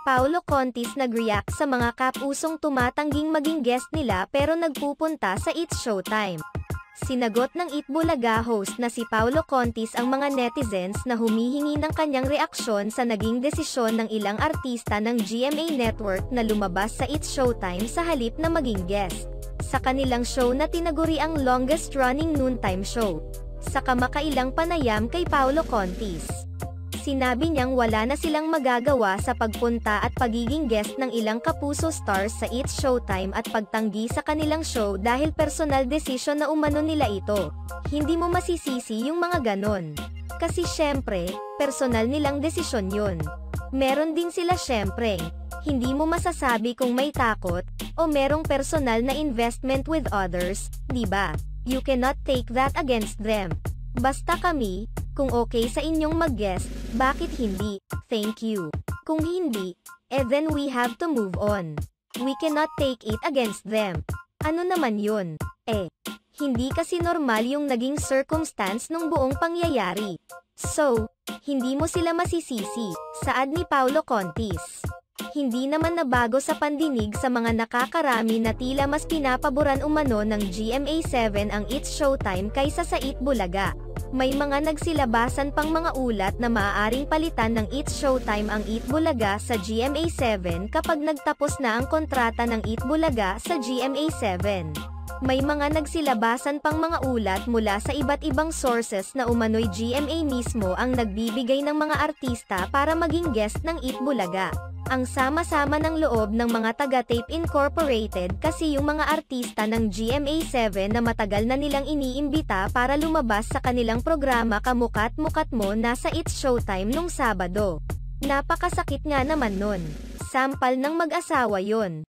Paolo Contis nag-react sa mga kapusong tumatangging maging guest nila pero nagpupunta sa It's Showtime. Sinagot ng Eat Bulaga host na si Paolo Contis ang mga netizens na humihingi ng kanyang reaksyon sa naging desisyon ng ilang artista ng GMA Network na lumabas sa It's Showtime sa halip na maging guest sa kanilang show na tinaguri ang longest-running noontime show. Sa kamakailang panayam kay Paolo Contis, sinabi niyang wala na silang magagawa sa pagpunta at pagiging guest ng ilang kapuso stars sa It's Showtime at pagtanggi sa kanilang show dahil personal decision na umano nila ito. Hindi mo masisisi yung mga ganon. Kasi syempre, personal nilang desisyon yun. Meron din sila syempre. Hindi mo masasabi kung may takot, o merong personal na investment with others, diba? You cannot take that against them. Basta kami, kung okay sa inyong mag-guest, bakit hindi? Thank you. Kung hindi, then we have to move on. We cannot take it against them. Ano naman yun? Hindi kasi normal yung naging circumstance nung buong pangyayari. So, hindi mo sila masisisi, saad ni Paolo Contis. Hindi naman nabago sa pandinig sa mga nakakarami na tila mas pinapaboran umano ng GMA7 ang It's Showtime kaysa sa Eat Bulaga. May mga nagsilabasan pang mga ulat na maaaring palitan ng It's Showtime ang Eat Bulaga sa GMA7 kapag nagtapos na ang kontrata ng Eat Bulaga sa GMA7. May mga nagsilabasan pang mga ulat mula sa iba't ibang sources na umano'y GMA mismo ang nagbibigay ng mga artista para maging guest ng Eat Bulaga. Ang sama-sama ng loob ng mga taga-Tape Incorporated kasi yung mga artista ng GMA7 na matagal na nilang iniimbita para lumabas sa kanilang programa Kamukat-Mukat Mo nasa It's Showtime nung Sabado. Napakasakit nga naman nun. Sampal ng mag-asawa yon.